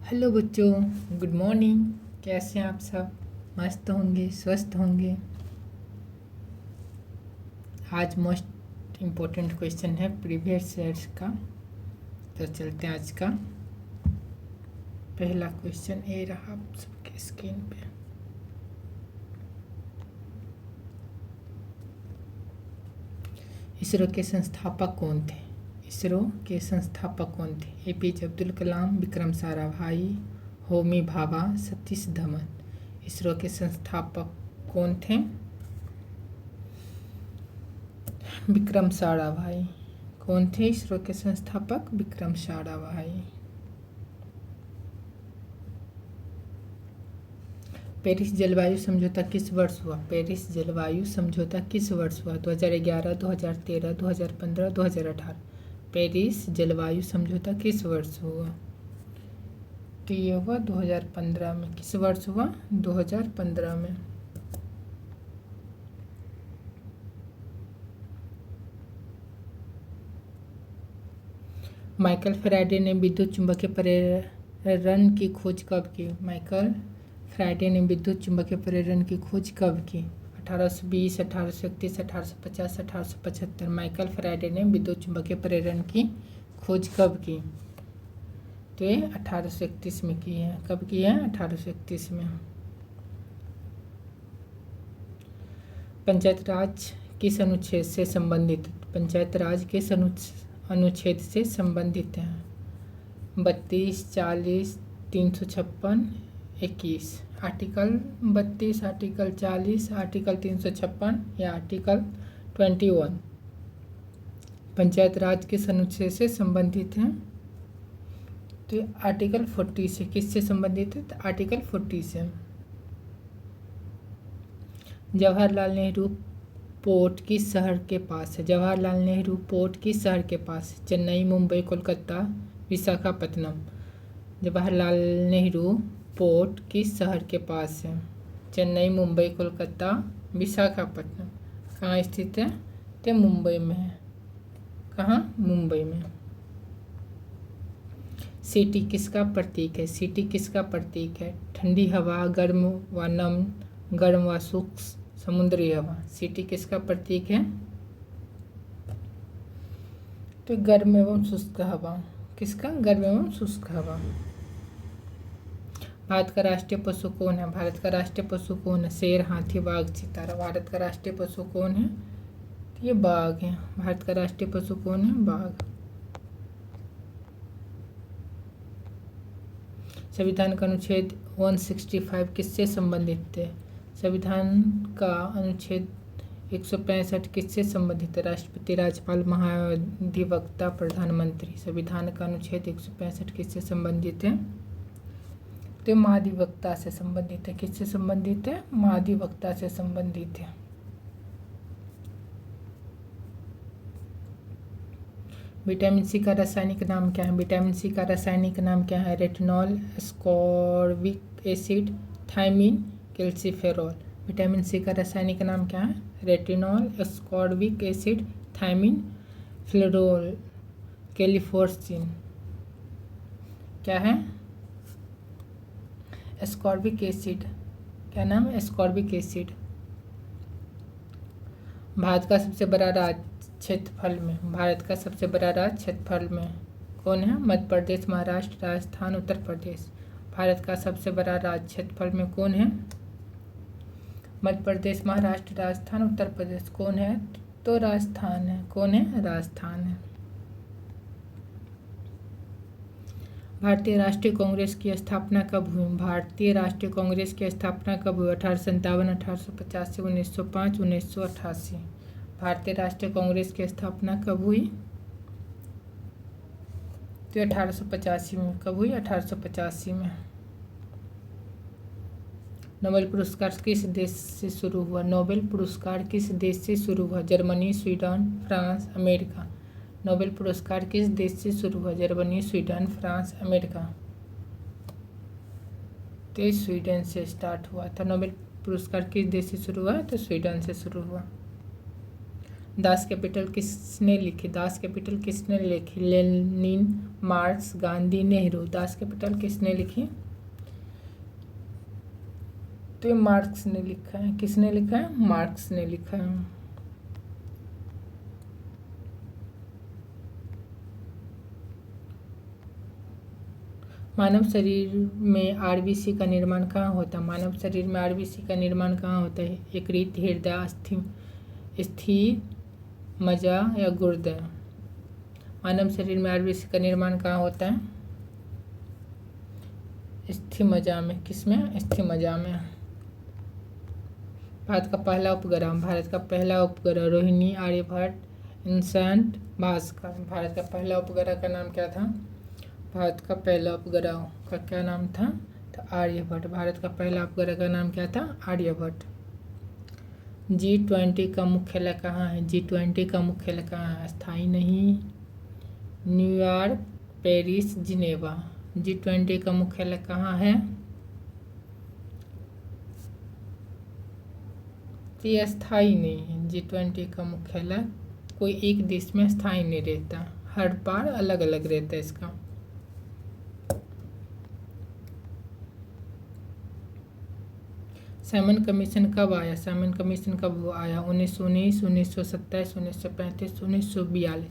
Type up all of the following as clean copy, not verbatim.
Hello बच्चों, good morning. कैसे हैं आप सब? मस्त होंगे, स्वस्थ होंगे। आज मोस्ट इम्पोर्टेंट क्वेश्चन है प्रीवियस ईयर्स का। तो चलते हैं आज का पहला क्वेश्चन। ये रहा आप सबके स्क्रीन पे। इसरो के संस्थापक कौन थे? इसरो के संस्थापक कौन थे? एपीजे अब्दुल कलाम, विक्रम साराभाई, होमी भाभा, सतीश धवन। इसरो के संस्थापक कौन थे? विक्रम साराभाई। कौन थे इसरो के संस्थापक? विक्रम साराभाई। पेरिस जलवायु समझौता किस वर्ष हुआ? पेरिस जलवायु समझौता किस वर्ष हुआ? 2011, 2013, 2015, 2018। पेरिस जलवायु समझौता किस वर्ष हुआ? तो ये हुआ 2015 में। किस वर्ष हुआ? 2015 में। माइकल फैराडे ने विद्युत चुंबकीय प्रेरण की खोज कब की? माइकल फैराडे ने विद्युत चुंबकीय प्रेरण की खोज कब की? 1820, 1831, 1850, 1875। माइकल फैराडे ने विद्युत चुंबकीय प्रेरण की खोज कब की? तो ये 1831 में की है। कब की है? 1831 में। पंचायत राज किस अनुच्छेद से संबंधित? पंचायत राज किस अनुच्छेद से संबंधित है? 32, 40, 356, 21। आर्टिकल 32, आर्टिकल 40, आर्टिकल 356 या आर्टिकल 21। पंचायत राज किस अनुच्छेद से संबंधित है? तो आर्टिकल 40 से। किससे संबंधित है? तो आर्टिकल 40 से। जवाहरलाल नेहरू पोर्ट किस शहर के पास है? जवाहरलाल नेहरू पोर्ट किस शहर के पास है? चेन्नई, मुंबई, कोलकाता, विशाखापत्तनम। जवाहरलाल नेहरू पोर्ट किस शहर के पास है? चेन्नई, मुंबई, कोलकाता, विशाखापत्तनम। कहाँ स्थित है? तो मुंबई में है। कहाँ? मुंबई में। सिटी किसका प्रतीक है? सिटी किसका प्रतीक है? ठंडी हवा, गर्म व नम, गर्म व शुष्क, समुद्री हवा। सिटी किसका प्रतीक है? तो गर्म एवं शुष्क हवा। किसका? गर्म एवं शुष्क हवा। भारत का राष्ट्रीय पशु कौन है? भारत का राष्ट्रीय पशु कौन है? शेर, हाथी, बाघ, चिता। भारत का राष्ट्रीय पशु कौन है? तो ये बाघ है। भारत का राष्ट्रीय पशु कौन है? बाघ। संविधान का अनुच्छेद 165 किससे संबंधित है? संविधान का अनुच्छेद 165 किससे संबंधित है? राष्ट्रपति, राज्यपाल, महाधिवक्ता, प्रधानमंत्री। संविधान का अनुच्छेद 165 किससे संबंधित है? तो महाधिवक्ता से संबंधित है। किससे संबंधित है? महाधिवक्ता से संबंधित है। विटामिन सी का रासायनिक नाम क्या है? विटामिन सी का रासायनिक नाम क्या है? Retinol, ascorbic acid, thiamine, calciferol. Vitamin c का रासायनिक नाम क्या है? रेटिनॉल, एस्कॉर्बिक एसिड, थायमिन, फ्लोरोल, कैलिफोर्सिन। क्या है? Ascorbic acid. क्या नाम है? Ascorbic acid. भारत का सबसे बड़ा राज्य क्षेत्रफल में, भारत का सबसे बड़ा राज्य क्षेत्रफल में कौन है? मध्य प्रदेश, महाराष्ट्र, राजस्थान, उत्तर प्रदेश। भारत का सबसे बड़ा राज्य क्षेत्रफल में कौन है? मध्य प्रदेश, महाराष्ट्र, राजस्थान, उत्तर प्रदेश। कौन है? तो राजस्थान है। कौन है? राजस्थान है। भारतीय राष्ट्रीय कांग्रेस की स्थापना कब हुई? भारतीय राष्ट्रीय कांग्रेस की स्थापना कब हुई? 1857, 1885, 1905, 1988। भारतीय राष्ट्रीय कांग्रेस की स्थापना कब हुई? तो 1885 में। कब हुई? 1885 में। नोबेल पुरस्कार किस देश से शुरू हुआ? नोबेल पुरस्कार किस देश से शुरू हुआ? Germany, Sweden, France, America. Nobel पुरस्कार किस देश से शुरू हुआ? Germany, Sweden, France, America. तो स्वीडन से स्टार्ट हुआ था। नोबेल पुरस्कार किस देश से शुरू हुआ? तो स्वीडन से शुरू हुआ। दास कैपिटल किसने लिखी? दास कैपिटल किसने लिखी? Lenin, marks, Gandhi, Nehru. Das Kapital किसने लिखी? तो ये मार्क्स ने लिखा है। किसने लिखा है? मार्क्स ने लिखा है। मानव शरीर में आरबीसी का निर्माण कहाँ होता है? मानव शरीर में आरबीसी का निर्माण कहाँ होता है? यकृत, हृदय, स्थि, मज्जा या गुर्दे? मानव शरीर में आरबीसी का निर्माण कहाँ होता है? स्थि मज्जा में। किसमें? स्थि मज्जा में। भारत का पहला उपग्रह। भारत का पहला उपग्रह रोहिणी, आर्यभट्ट, इनसैट, भास्कर। भारत का पहला उपग्रह का नाम क्या था? भारत का पहला उपग्रह का क्या नाम था? तो आर्यभट्ट। भारत का पहला उपग्रह का नाम क्या था? आर्यभट्ट। G20 का मुख्यालय कहाँ है? G20 का मुख्यालय कहाँ है? स्थायी नहीं, न्यूयॉर्क, पेरिस, जिनेवा। G20 का मुख्यालय कहाँ है? तो ये स्थायी नहीं है। G20 का मुख्यालय कोई एक देश में स्थायी नहीं रहता, हर बार अलग अलग रहता है इसका। साइमन कमीशन कब आया? साइमन कमीशन कब आया? 1919, 1927, 1935, 1942।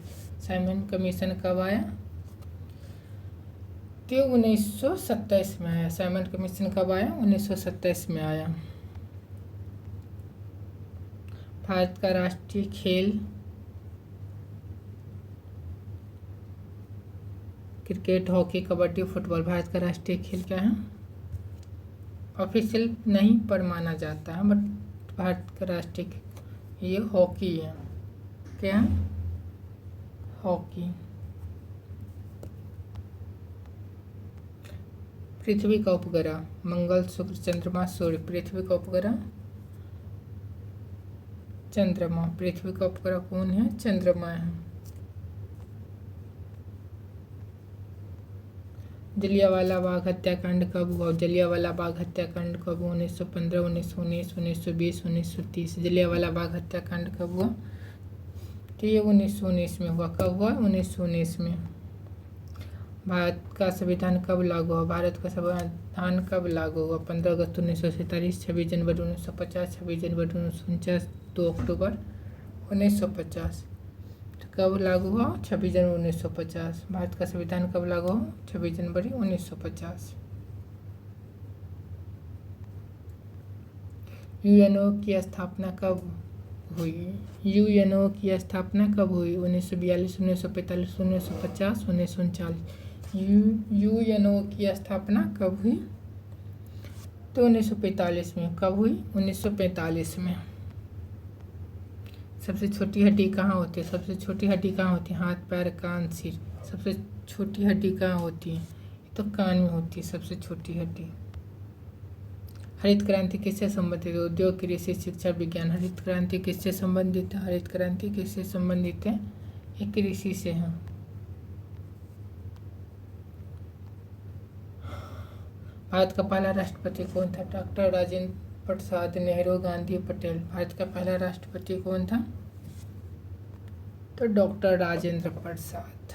साइमन कमीशन कब आया? तो 1927 में आया। साइमन कमीशन कब आया? 1927 में आया। भारत का राष्ट्रीय खेल cricket, hockey, kabaddi, football. Bharat का राष्ट्रीय खेल क्या है? ऑफिशियल नहीं पर माना जाता है, बट भारत का राष्ट्रीय खेल ये हॉकी है। क्या है? हॉकी। पृथ्वी का उपग्रह। मंगल, शुक्र, चंद्रमा, सूर्य। पृथ्वी का उपग्रह चंद्रमा। पृथ्वी का उपग्रह कौन है? चंद्रमा है। जलियांवाला बाग हत्याकांड कब हुआ? जलियांवाला बाग हत्याकांड कब हुआ? 1915, 1919, 1920, 1930। जलियांवाला बाग हत्याकांड कब हुआ? तो ये 1919 में हुआ। कब हुआ? 1919 में। भारत का संविधान कब लागू हुआ? भारत का संविधान कब लागू हुआ? 15 अगस्त 1947, 26 जनवरी 1950, 26 जनवरी 1949, 2 अक्टूबर 1950। कब लागू हुआ? 26 जनवरी 1950। भारत का संविधान कब लागू हुआ? 26 जनवरी 1950। यूएनओ की स्थापना कब हुई? यूएनओ की स्थापना कब हुई? 1942, 1945, 1950, 1939। यूएनओ की स्थापना कब हुई? तो 1945 में। कब हुई? 1945 में। सबसे छोटी हड्डी कहाँ होती है? सबसे छोटी हड्डी कहाँ होती है? हाथ, पैर, कान, सिर। सबसे छोटी हड्डी कहाँ होती है? तो कान में होती है सबसे छोटी हड्डी। हरित क्रांति किससे संबंधित है? उद्योग, कृषि, शिक्षा, विज्ञान। हरित क्रांति किससे संबंधित है? हरित क्रांति किससे संबंधित है? ये कृषि से है। भारत का पहला राष्ट्रपति कौन था? डॉक्टर राजेंद्र प्रसाद, नेहरू, गांधी, पटेल। भारत का पहला राष्ट्रपति कौन था? तो डॉक्टर राजेंद्र प्रसाद।